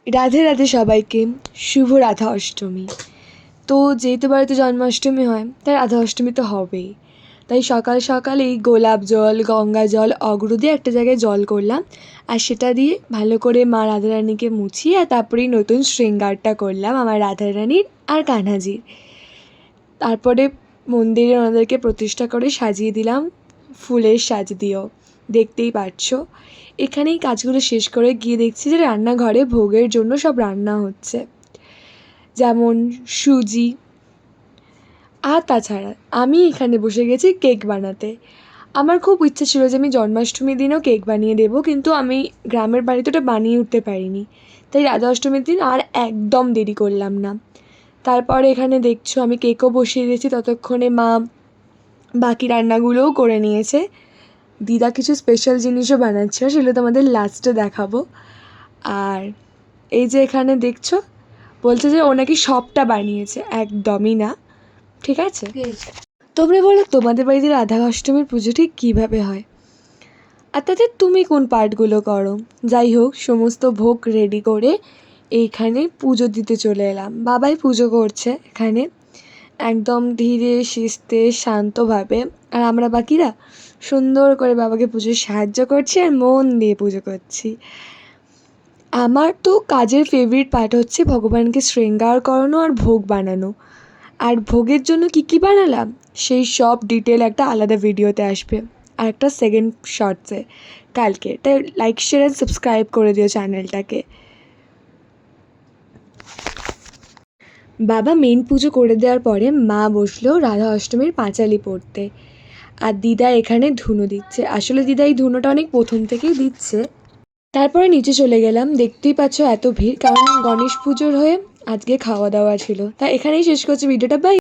রাধে রাধে সবাইকে। শুভ রাধা অষ্টমী। তো যেহেতু বাড়িতে জন্মাষ্টমী হয় তাই রাধা অষ্টমী তো হবেই। তাই সকাল সকালেই গোলাপ জল, গঙ্গা জল, অগরু দিয়ে একটা জায়গায় জল করলাম, আর সেটা দিয়ে ভালো করে মা রাধারানীকে মুছিয়ে আর তারপরেই নতুন শৃঙ্গারটা করলাম আমার রাধারানীর আর কান্হাজির। তারপরে মন্দিরে ওনাদেরকে প্রতিষ্ঠা করে সাজিয়ে দিলাম ফুলের সাজ দিয়েও, দেখতেই পাচ্ছো। এখানেই কাজগুলো শেষ করে গিয়ে দেখছি যে রান্নাঘরে ভোগের জন্য সব রান্না হচ্ছে, যেমন সুজি। আর তাছাড়া আমি এখানে বসে গেছি কেক বানাতে। আমার খুব ইচ্ছে ছিল যে আমি জন্মাষ্টমীর দিনও কেক বানিয়ে দেবো, কিন্তু আমি গ্রামের বাড়িতে ওটা বানিয়ে উঠতে পারিনি। তাই রাধা অষ্টমীর দিন আর একদম দেরি করলাম না। তারপরে এখানে দেখছো আমি কেকও বসিয়ে দিয়েছি, ততক্ষণে মা বাকি রান্নাগুলোও করে নিয়েছে। দিদা কিছু স্পেশাল জিনিসও বানাচ্ছিল, সেগুলো তোমাদের লাস্টে দেখাবো। আর এই যে এখানে দেখছো, বলছে যে ও নাকি সবটা বানিয়েছে, একদমই না, ঠিক আছে। তোমরা বলো তোমাদের বাড়িতে রাধা অষ্টমীর পুজো ঠিক কীভাবে হয়, আর তাতে তুমি কোন পার্টগুলো করো। যাই হোক, সমস্ত ভোগ রেডি করে এইখানে পুজো দিতে চলে এলাম। বাবাই পুজো করছে এখানে, একদম ধীরে সুস্থে শান্তভাবে। আর আমরা বাকিরা সুন্দর করে বাবাকে পুজোয় সাহায্য করছি আর মন দিয়ে পুজো করছি। আমার তো কাজের ফেভারিট পার্ট হচ্ছে ভগবানকে শৃঙ্গার করানো আর ভোগ বানানো। আর ভোগের জন্য কী কী বানালাম সেই সব ডিটেল একটা আলাদা ভিডিওতে আসবে, আর একটা সেকেন্ড শর্টসে কালকে। তাই লাইক, শেয়ার অ্যান্ড সাবস্ক্রাইব করে দিও চ্যানেলটাকে। বাবা মেন পুজো করে দেওয়ার পরে মা বসলো রাধা অষ্টমীর পাঁচালি পড়তে, আর দিদা এখানে ধুনো দিচ্ছে। আসলে দিদা এই ধুনোটা অনেক প্রথম থেকেই দিচ্ছে। তারপরে নিচে চলে গেলাম, দেখতেই পাচ্ছ এত ভিড়, কারণ গণেশ পুজোর হয়ে আজকে খাওয়া দাওয়া ছিল। তা এখানেই শেষ করছি ভিডিওটা, বাই।